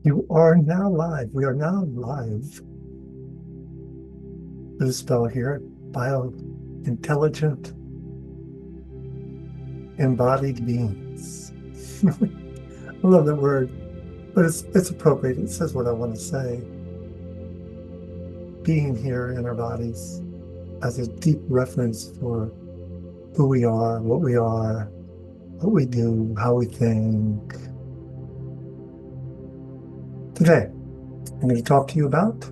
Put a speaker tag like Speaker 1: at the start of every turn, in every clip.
Speaker 1: You are now live. We are now live. There's a spell here. Bio-intelligent, embodied beings. I love that word, but it's appropriate. It says what I want to say. Being here in our bodies as a deep reference for who we are, what we do, how we think. Today, I'm going to talk to you about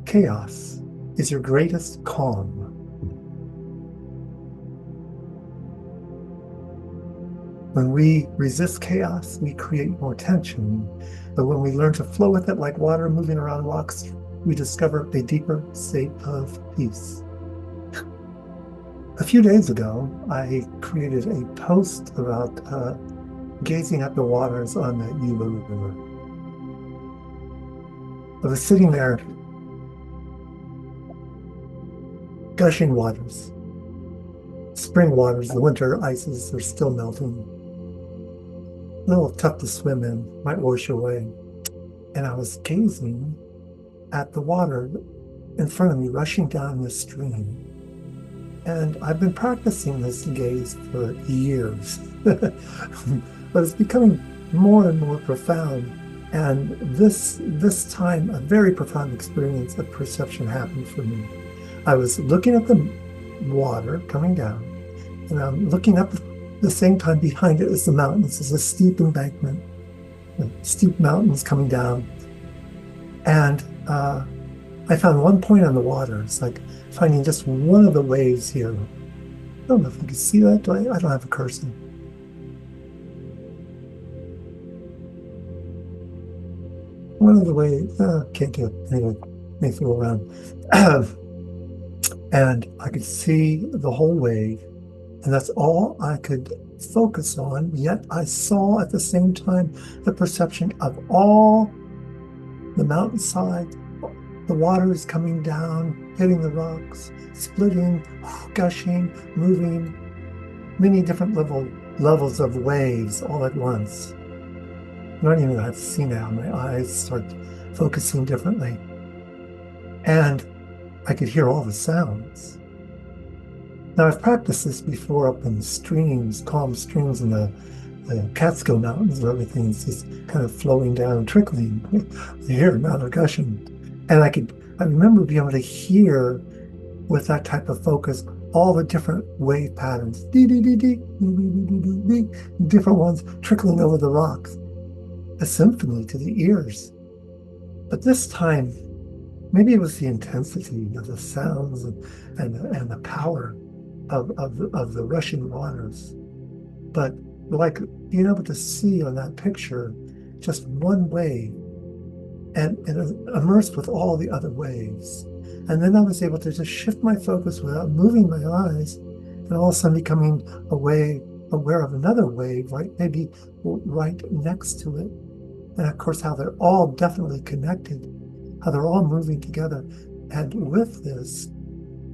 Speaker 1: chaos is your greatest calm. When we resist chaos, we create more tension. But when we learn to flow with it like water moving around rocks, we discover a deeper state of peace. A few days ago, I created a post about gazing at the waters on the Yuba River. I was sitting there, gushing waters, spring waters, the winter ices are still melting. A little tough to swim in, might wash away. And I was gazing at the water in front of me, rushing down the stream. And I've been practicing this gaze for years, but it's becoming more and more profound. And this time, a very profound experience of perception happened for me. I was looking at the water coming down, and I'm looking up at the same time behind it is the mountains. It's a steep embankment, steep mountains coming down. And I found one point on the water. It's like finding just one of the waves here. I don't know if you can see that. I don't have a cursor. One of the waves, can't do it. Anyway, may fool around. And I could see the whole wave, and that's all I could focus on. Yet I saw at the same time the perception of all the mountainside, the water is coming down, hitting the rocks, splitting, gushing, moving, many different levels of waves all at once. I don't even have to see now. My eyes start focusing differently. And I could hear all the sounds. Now, I've practiced this before up in streams, calm streams in the Catskill Mountains, where everything's just kind of flowing down, trickling. You hear a gushing. And I remember being able to hear with that type of focus all the different wave patterns, different ones trickling over the rocks, a symphony to the ears. But this time, maybe it was the intensity of the sounds and the power of the rushing waters. But like being able to see on that picture just one wave and immersed with all the other waves. And then I was able to just shift my focus without moving my eyes, and all of a sudden becoming aware of another wave, right, maybe right next to it. And of course, how they're all definitely connected, how they're all moving together. And with this,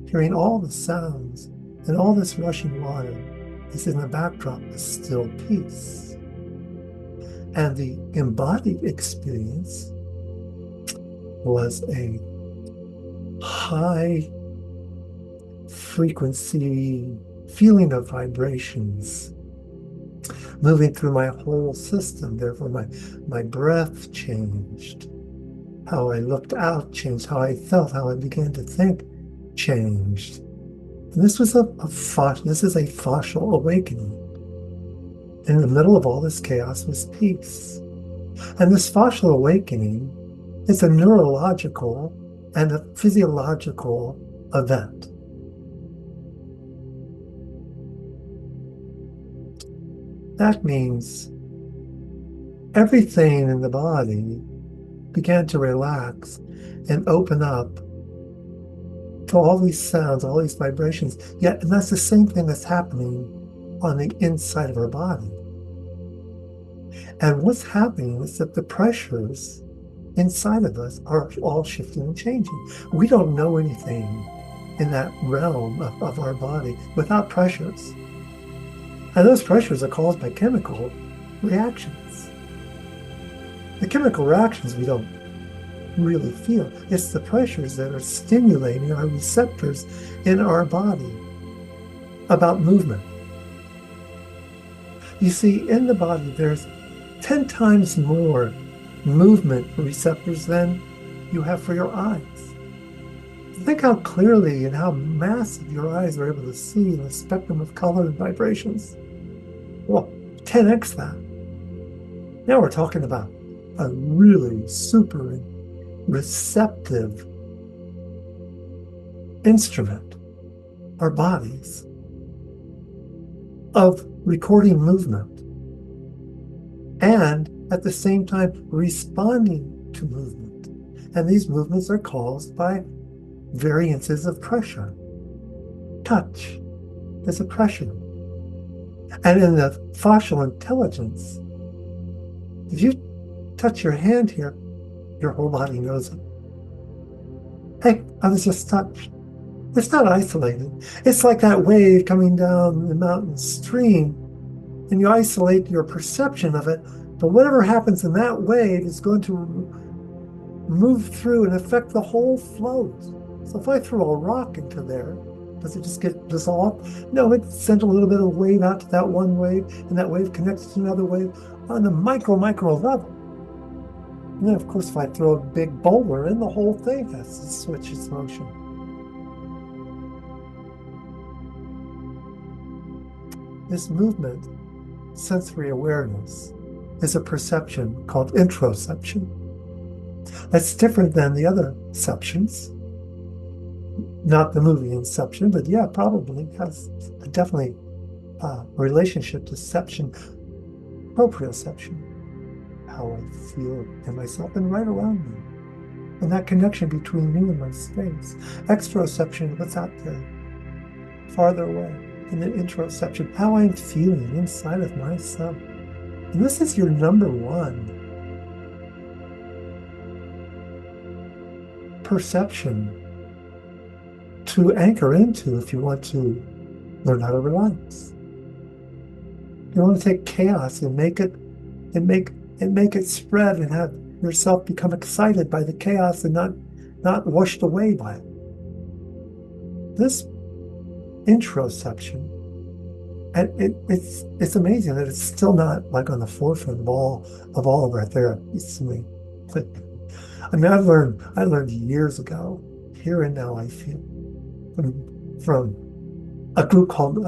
Speaker 1: hearing all the sounds and all this rushing water is in the backdrop is still peace. And the embodied experience was a high frequency feeling of vibrations moving through my whole system. Therefore, my breath changed. How I looked out changed. How I felt, how I began to think changed. And this was a fascial awakening. In the middle of all this chaos was peace. And this fascial awakening is a neurological and a physiological event. That means everything in the body began to relax and open up to all these sounds, all these vibrations. Yet, and that's the same thing that's happening on the inside of our body. And what's happening is that the pressures inside of us are all shifting and changing. We don't know anything in that realm of our body without pressures. And those pressures are caused by chemical reactions. The chemical reactions we don't really feel. It's the pressures that are stimulating our receptors in our body about movement. You see, in the body, there's 10 times more movement receptors than you have for your eyes. Think how clearly and how massive your eyes are able to see in the spectrum of color and vibrations. Well, 10x that. Now we're talking about a really super receptive instrument, our bodies, of recording movement and at the same time responding to movement. And these movements are caused by variances of pressure. Touch is a pressure. And in the fascial intelligence, if you touch your hand here, your whole body knows it. Hey, I was just touched. It's not isolated. It's like that wave coming down the mountain stream, and you isolate your perception of it, but whatever happens in that wave is going to move through and affect the whole float. So if I throw a rock into there, does it just get dissolved? No, it sent a little bit of wave out to that one wave, and that wave connects to another wave on a micro level. And then, of course, if I throw a big boulder in, the whole thing has to switch its motion. This movement, sensory awareness, is a perception called interoception. That's different than the other ceptions. Not the movie Inception, but yeah, probably has definitely a relationship to ception, proprioception, how I feel in myself and right around me, and that connection between me and my space. Exteroception, what's out there, farther away, and then interoception, how I'm feeling inside of myself. And this is your number one perception to anchor into if you want to learn how to relax. You want to take chaos and make it spread and have yourself become excited by the chaos and not washed away by it. This interoception, and it's amazing that it's still not like on the forefront of all of our therapies. I mean, I learned years ago, here and now I feel, from a group called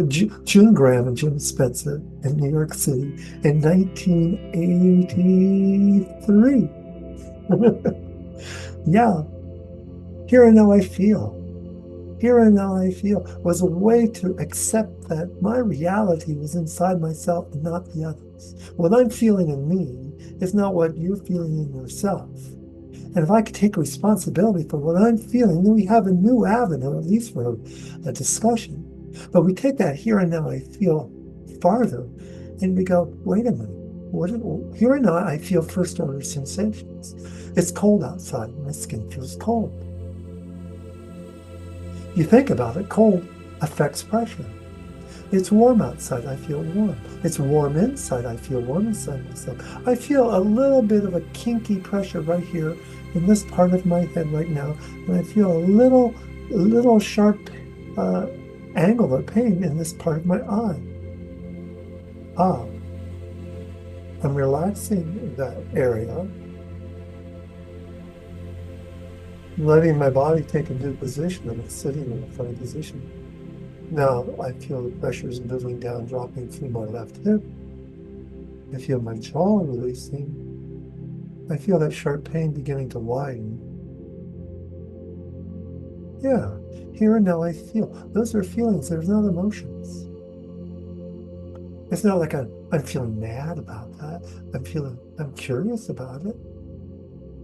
Speaker 1: June Graham and Jim Spencer in New York City in 1983. Yeah, here and now I feel. Here and now I feel was a way to accept that my reality was inside myself and not the others. What I'm feeling in me is not what you're feeling in yourself. And if I could take responsibility for what I'm feeling, then we have a new avenue, at least for a discussion. But we take that here and now I feel farther, and we go, wait a minute. Here and now I feel first order sensations. It's cold outside. My skin feels cold. You think about it, cold affects pressure. It's warm outside, I feel warm. It's warm inside, I feel warm inside myself. I feel a little bit of a kinky pressure right here in this part of my head right now, and I feel a little sharp angular pain in this part of my eye. I'm relaxing that area, letting my body take a new position. I'm sitting in a funny position. Now I feel the pressures moving down, dropping through my left hip. I feel my jaw releasing. I feel that sharp pain beginning to widen. Yeah, here and now I feel. Those are feelings, there's not emotions. It's not like I'm feeling mad about that. I'm curious about it.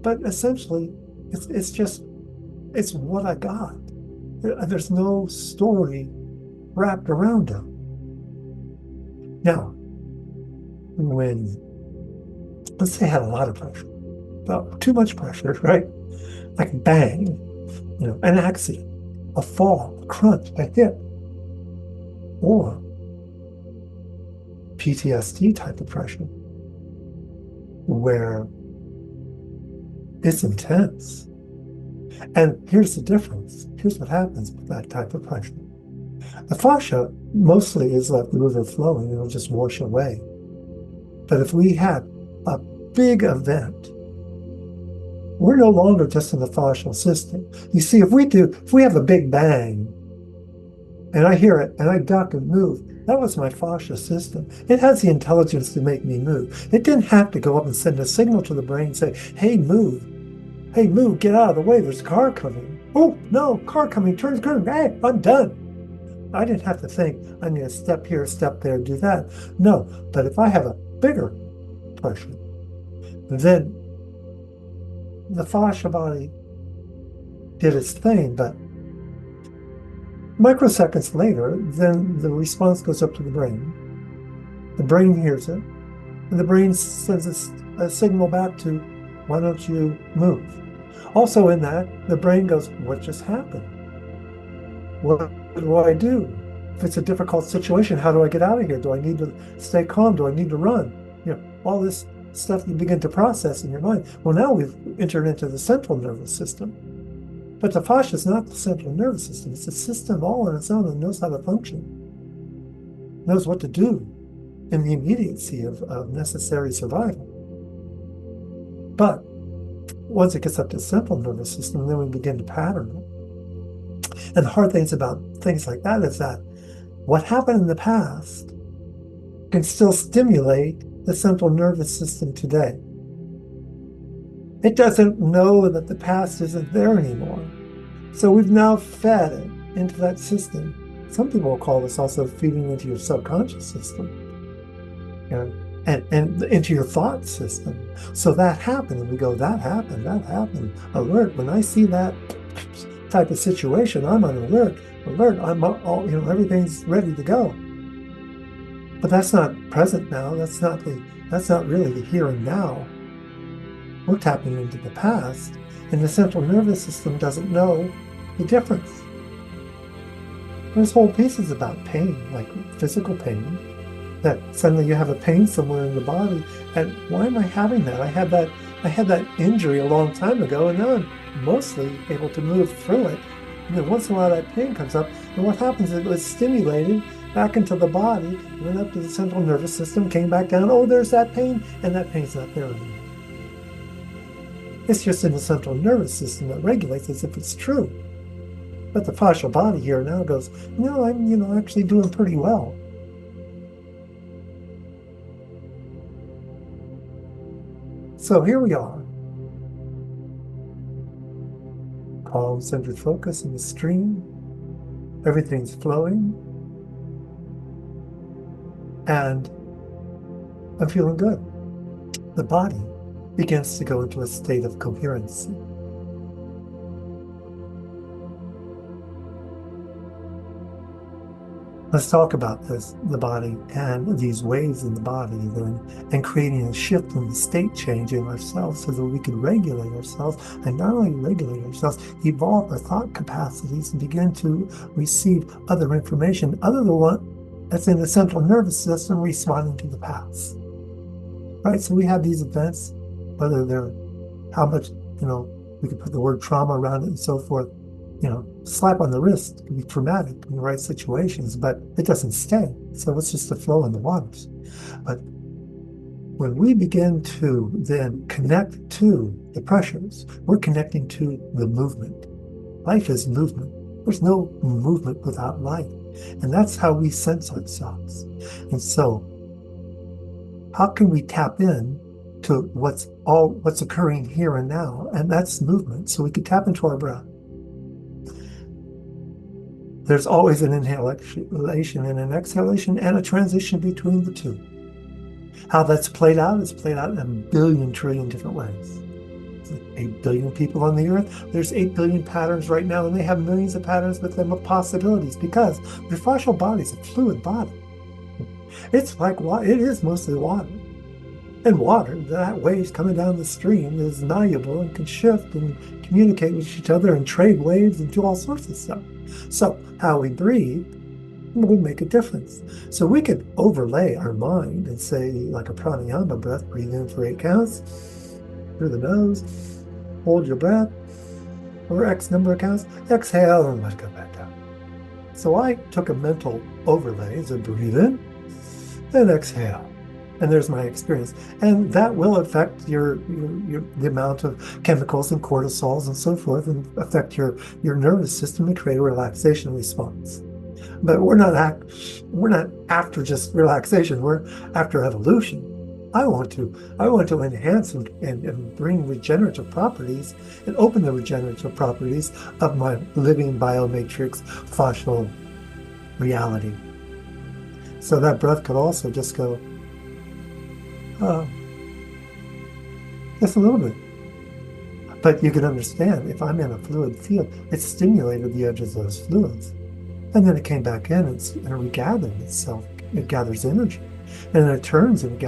Speaker 1: But essentially, it's what I got. There's no story wrapped around them. Now, let's say I had a lot of pressure, well, too much pressure, right? Like bang, an accident, a fall, a crunch, a hit, or PTSD type of pressure, where It's intense. And here's the difference. Here's what happens with that type of pressure. The fascia mostly is like the river flowing, it'll just wash away. But if we had a big event, we're no longer just in the fascial system. You see, if we have a big bang, and I hear it, and I duck and move, that was my fascia system. It has the intelligence to make me move. It didn't have to go up and send a signal to the brain and say, hey, move. Hey, move, get out of the way. There's a car coming. Oh, no, car coming. Turn the curve. Hey, I'm done. I didn't have to think, I need to step here, step there, do that. No, but if I have a bigger pressure, then the fascia body did its thing, but microseconds later, then the response goes up to the brain. The brain hears it, and the brain sends a signal back to, why don't you move? Also in that, the brain goes, what just happened? What do I do? If it's a difficult situation, how do I get out of here? Do I need to stay calm? Do I need to run? All this stuff you begin to process in your mind. Well, now we've entered into the central nervous system. But the fascia is not the central nervous system. It's a system all on its own that knows how to function, knows what to do in the immediacy of necessary survival. But once it gets up to the central nervous system, then we begin to pattern it. And the hard things about things like that is that what happened in the past can still stimulate the central nervous system today. It doesn't know that the past isn't there anymore. So we've now fed it into that system. Some people will call this also feeding into your subconscious system, and into your thought system. So that happened, and we go, that happened, alert. When I see that type of situation, I'm on alert, I'm all, everything's ready to go. But that's not present now. That's not really the here and now. We're tapping into the past, and the central nervous system doesn't know the difference. There's whole pieces about pain, like physical pain, that suddenly you have a pain somewhere in the body, and why am I having that? I had that injury a long time ago, and now I'm mostly able to move through it. And then once in a while that pain comes up, and what happens is it was stimulated back into the body, went up to the central nervous system, came back down, oh, there's that pain, and that pain's not there anymore. It's just in the central nervous system that regulates as if it's true. But the fascial body here now goes, no, I'm actually doing pretty well. So here we are. Calm, centered focus in the stream. Everything's flowing. And I'm feeling good. The body begins to go into a state of coherency. Let's talk about this, the body and these waves in the body, and creating a shift in the state change in ourselves so that we can regulate ourselves, and not only regulate ourselves, evolve our thought capacities and begin to receive other information other than what that's in the central nervous system responding to the past. Right? So we have these events, whether they're how much, we could put the word trauma around it and so forth. Slap on the wrist can be traumatic in the right situations, but it doesn't stay. So it's just a flow in the waters. But when we begin to then connect to the pressures, we're connecting to the movement. Life is movement. There's no movement without life. And that's how we sense ourselves. And so how can we tap in to what's occurring here and now? And that's movement. So we can tap into our breath. There's always an inhalation and an exhalation and a transition between the two. How that's played out is played out in a billion trillion different ways. There's 8 billion people on the earth. There's 8 billion patterns right now, and they have millions of patterns with them of possibilities because your fascial body is a fluid body. It's like water. It is mostly water. And water, that waves coming down the stream, is malleable and can shift and communicate with each other and trade waves and do all sorts of stuff. So how we breathe will make a difference. So we could overlay our mind and say, like a pranayama breath, breathe in for 8 counts through the nose, hold your breath for X number of counts, exhale, and let it go back down. So I took a mental overlay, so breathe in and exhale. And there's my experience. And that will affect the amount of chemicals and cortisols and so forth, and affect your nervous system and create a relaxation response. But we're not after just relaxation, we're after evolution. I want to enhance and bring regenerative properties and open the regenerative properties of my living biomatrix fascial reality. So that breath could also just go, just a little bit. But you can understand, if I'm in a fluid field, it stimulated the edges of those fluids. And then it came back in and regathered itself. It gathers energy. And then it turns and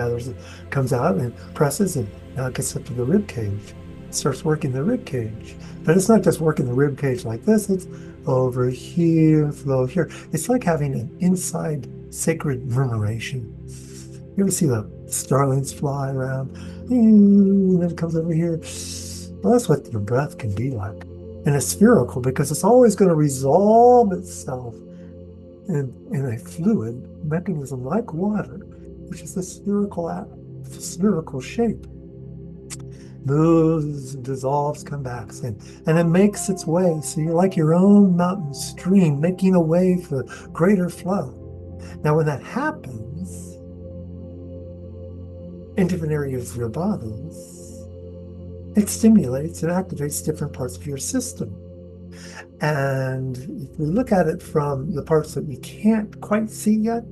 Speaker 1: comes out and presses, and now it gets up to the rib cage. It starts working the rib cage. But it's not just working the rib cage like this, it's over here, flow here. It's like having an inside sacred murmuration. You ever see the starlings fly around? And then it comes over here. Well, that's what your breath can be like. And it's spherical because it's always going to resolve itself in a fluid mechanism like water, which is the spherical shape. Moves, dissolves, comes back, and it makes its way. So you're like your own mountain stream, making a way for greater flow. Now, when that happens in different areas of your bodies, it stimulates and activates different parts of your system. And if we look at it from the parts that we can't quite see yet,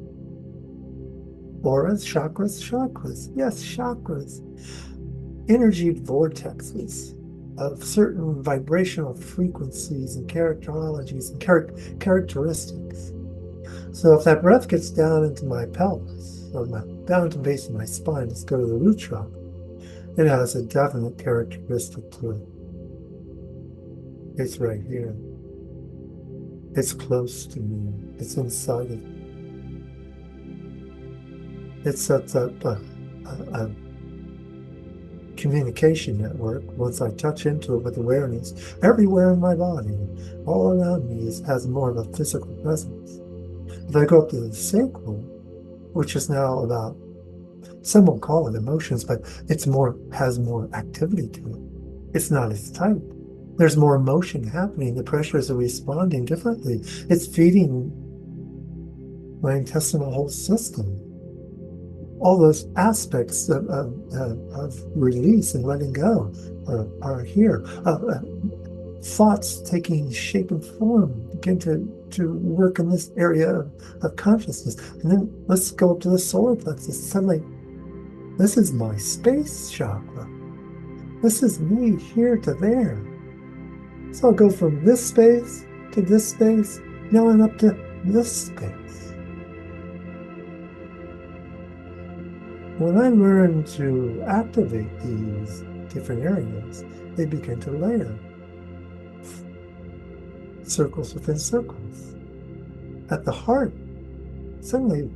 Speaker 1: auras, chakras, yes, chakras, energy vortexes of certain vibrational frequencies and characterologies and characteristics. So if that breath gets down into my pelvis, or down into the base of my spine, let's go to the root chakra. It has a definite characteristic to it. It's right here. It's close to me. It's inside of me. It sets up a communication network. Once I touch into it with awareness, everywhere in my body, all around me has more of a physical presence. If I go up to the sacral, which is now about, some will call it emotions, but has more activity to it. It's not as tight. There's more emotion happening. The pressures are responding differently. It's feeding my intestinal whole system. All those aspects of release and letting go are here. Thoughts taking shape and form begin to work in this area of consciousness. And then let's go up to the solar plexus. Suddenly, this is my space chakra. This is me here to there. So I'll go from this space to this space, now I'm up to this space. When I learn to activate these different areas, they begin to layer. Circles within circles. At the heart, suddenly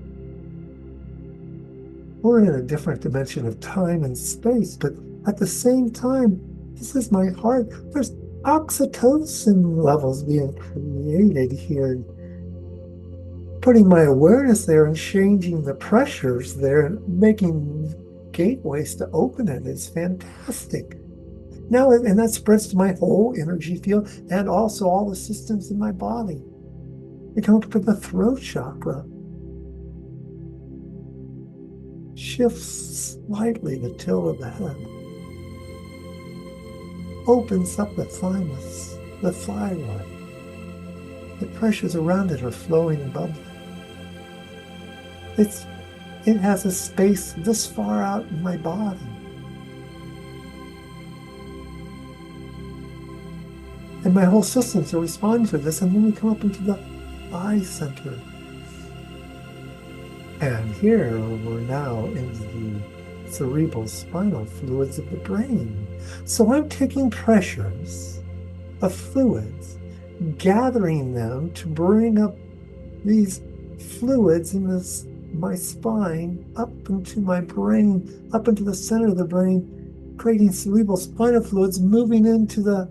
Speaker 1: we're in a different dimension of time and space, but at the same time, this is my heart. There's oxytocin levels being created here, putting my awareness there and changing the pressures there and making gateways to open it is fantastic. Now, and that spreads to my whole energy field and also all the systems in my body. We come up to the throat chakra. Shifts slightly the tilt of the head. Opens up the thymus, the thyroid. The pressures around it are flowing and bubbling. It has a space this far out in my body. And my whole systems are responding to this, and then we come up into the eye center. And here we're now in the cerebral spinal fluids of the brain. So I'm taking pressures of fluids, gathering them to bring up these fluids in my spine, up into my brain, up into the center of the brain, creating cerebral spinal fluids moving into the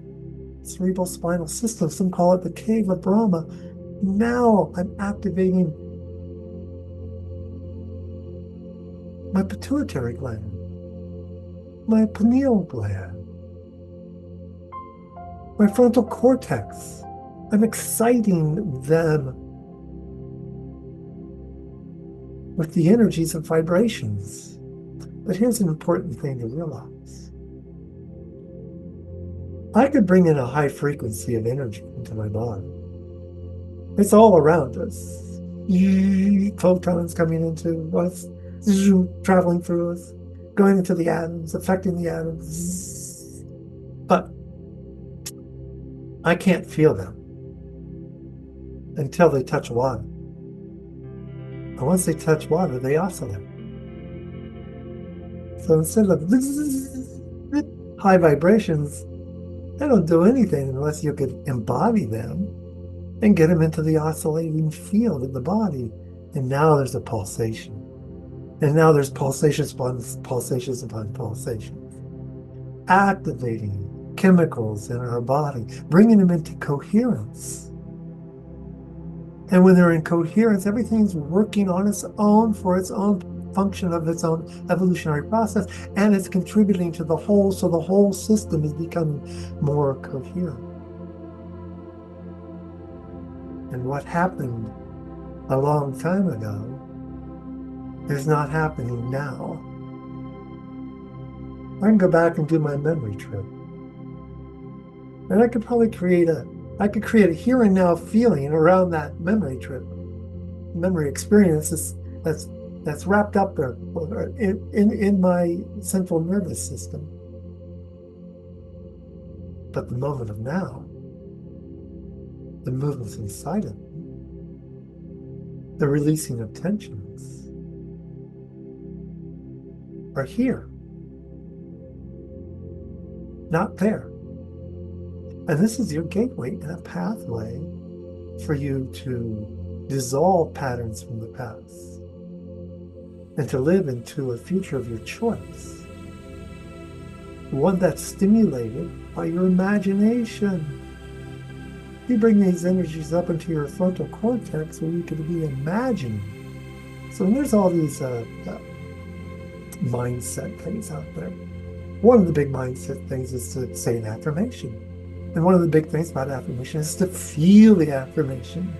Speaker 1: cerebral spinal system. Some call it the cave of Brahma. Now I'm activating my pituitary gland, my pineal gland, my frontal cortex. I'm exciting them with the energies of vibrations. But here's an important thing to realize. I could bring in a high frequency of energy into my body. It's all around us. Photons coming into us, traveling through us, going into the atoms, affecting the atoms. But I can't feel them until they touch water. And once they touch water, they oscillate. So instead of high vibrations, they don't do anything unless you could embody them and get them into the oscillating field of the body. And now there's a pulsation. And now there's pulsations upon pulsations upon pulsations, activating chemicals in our body, bringing them into coherence. And when they're in coherence, everything's working on its own for its own function of its own evolutionary process, and it's contributing to the whole, so the whole system is becoming more coherent. And what happened a long time ago is not happening now. I can go back and do my memory trip. And I could probably create a here and now feeling around that memory trip, memory experience that's wrapped up there in my central nervous system. But the moment of now, the movements inside of me, the releasing of tensions, are here, not there. And this is your gateway and a pathway for you to dissolve patterns from the past and to live into a future of your choice. One that's stimulated by your imagination. You bring these energies up into your frontal cortex where you could be imagining. So there's all these mindset things out there. One of the big mindset things is to say an affirmation. And one of the big things about affirmation is to feel the affirmation.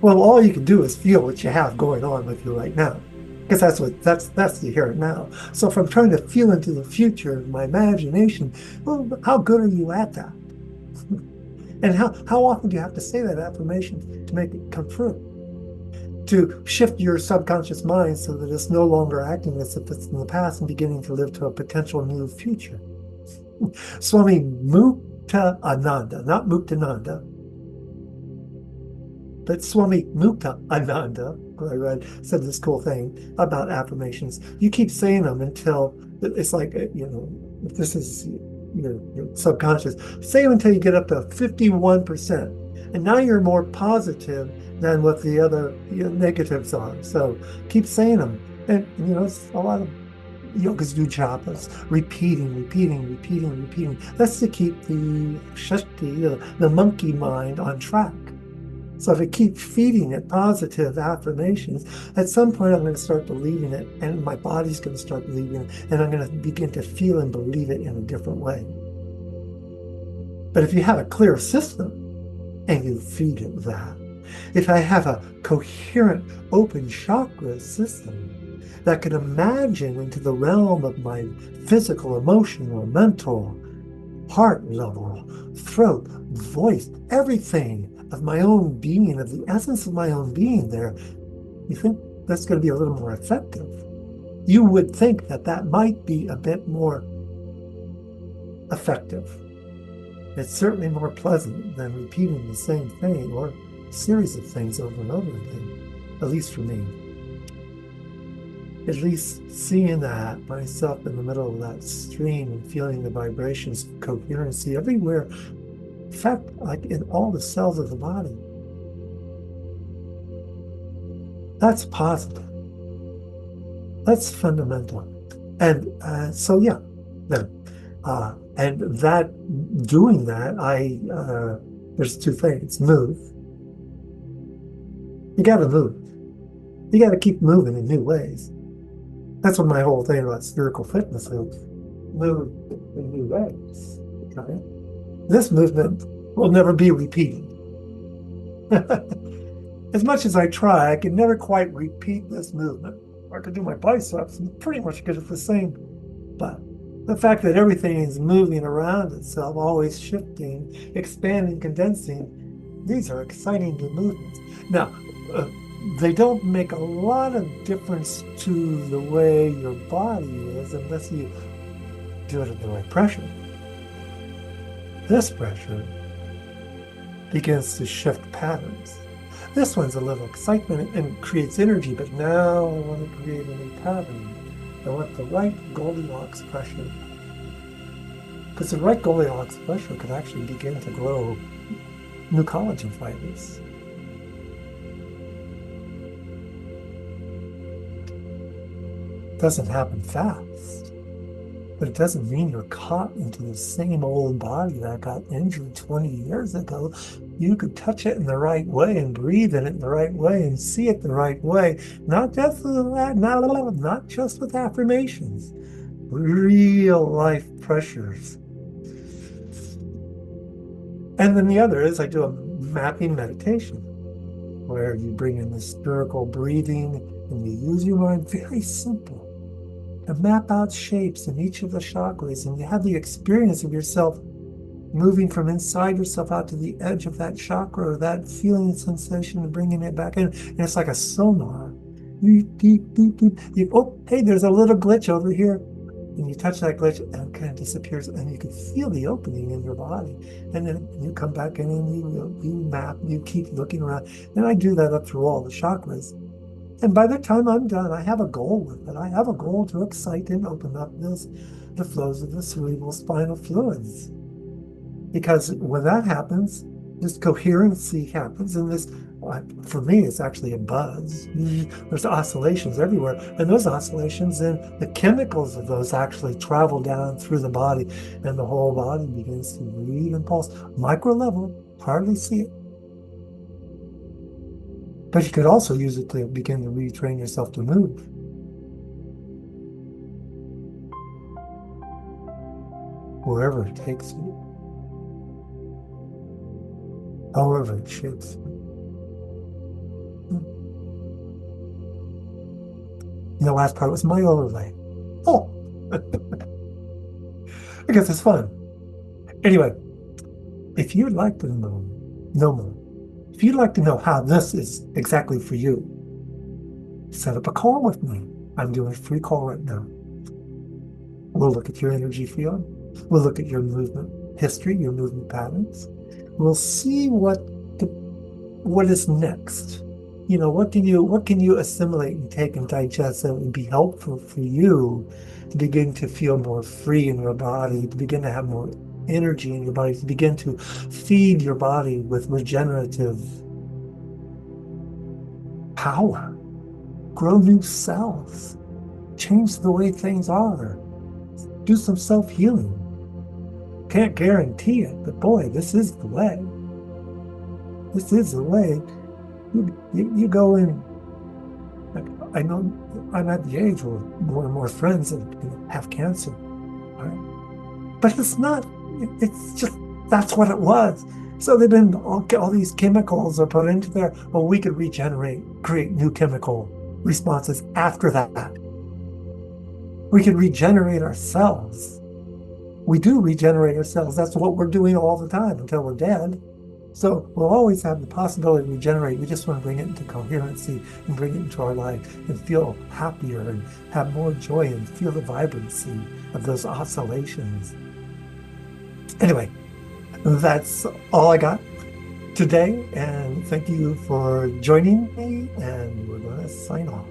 Speaker 1: Well, all you can do is feel what you have going on with you right now, because that's the here and now. So if I'm trying to feel into the future of my imagination, well, how good are you at that? And how often do you have to say that affirmation to make it come true? To shift your subconscious mind so that it's no longer acting as if it's in the past and beginning to live to a potential new future. Swami Muktananda, not Muktananda, but Swami Muktananda, said this cool thing about affirmations. You keep saying them until it's like, if this is your subconscious, say them until you get up to 51%. And now you're more positive than what the other negatives are. So keep saying them. And, it's a lot of yogas do japas, repeating. That's to keep the shakti, the monkey mind on track. So if I keep feeding it positive affirmations, at some point I'm going to start believing it, and my body's going to start believing it, and I'm going to begin to feel and believe it in a different way. But if you have a clear system and you feed it that, if I have a coherent open chakra system that can imagine into the realm of my physical, emotional, mental, heart level, throat, voice, everything of my own being, of the essence of my own being there, you think that's going to be a little more effective. You would think that might be a bit more effective. It's certainly more pleasant than repeating the same thing or series of things over and over again, at least for me. At least seeing that myself in the middle of that stream and feeling the vibrations, coherency everywhere, in fact, like in all the cells of the body. That's positive. That's fundamental. And so, yeah, then, and that doing that, there's two things. Move. You got to move. You got to keep moving in new ways. That's what my whole thing about spherical fitness is. Move in new ways. Okay? This movement will never be repeated. As much as I try, I can never quite repeat this movement. I can do my biceps and pretty much get it the same. But the fact that everything is moving around itself, always shifting, expanding, condensing, these are exciting new movements. Now, uh, they don't make a lot of difference to the way your body is unless you do it at the right pressure. This pressure begins to shift patterns. This one's a little excitement and creates energy, but now I want to create a new pattern. I want the right Goldilocks pressure. Because the right Goldilocks pressure could actually begin to grow new collagen fibers. It doesn't happen fast, but it doesn't mean you're caught into the same old body that got injured 20 years ago. You could touch it in the right way and breathe in it in the right way and see it the right way, not just not just with affirmations, real life pressures. And then the other is I do a mapping meditation where you bring in the spherical breathing and you use your mind very simple to map out shapes in each of the chakras, and you have the experience of yourself moving from inside yourself out to the edge of that chakra, or that feeling and sensation, and bringing it back in. And it's like a sonar. Oh, hey, there's a little glitch over here. And you touch that glitch and it kind of disappears, and you can feel the opening in your body. And then you come back in and you map, you keep looking around. And I do that up through all the chakras. And by the time I'm done, I have a goal with it. I have a goal to excite and open up the flows of the cerebral spinal fluids. Because when that happens, this coherency happens, and this, for me, it's actually a buzz. There's oscillations everywhere, and those oscillations, and the chemicals of those actually travel down through the body, and the whole body begins to read and pulse. Micro level, hardly see it. But you could also use it to begin to retrain yourself to move. Wherever it takes you. However it shapes you. And the last part was my overlay. Oh! Because it's fun. Anyway, if you'd like to know more, if you'd like to know how this is exactly for you, set up a call with me. I'm doing a free call right now. We'll look at your energy field. We'll look at your movement history, your movement patterns. We'll see what is next. You know, what can you assimilate and take and digest that would be helpful for you to begin to feel more free in your body, to begin to have more energy in your body, to begin to feed your body with regenerative power, grow new cells, change the way things are, do some self-healing. Can't guarantee it, but boy, this is the way. This is the way. You go in. I know I'm at the age where more and more friends have cancer, right? But it's not. It's just that's what it was. So they've been all these chemicals are put into there. Well, we could regenerate, create new chemical responses after that. We could regenerate ourselves. We do regenerate ourselves. That's what we're doing all the time until we're dead. So we'll always have the possibility to regenerate. We just want to bring it into coherency and bring it into our life and feel happier and have more joy and feel the vibrancy of those oscillations. Anyway, that's all I got today. And thank you for joining me. And we're going to sign off.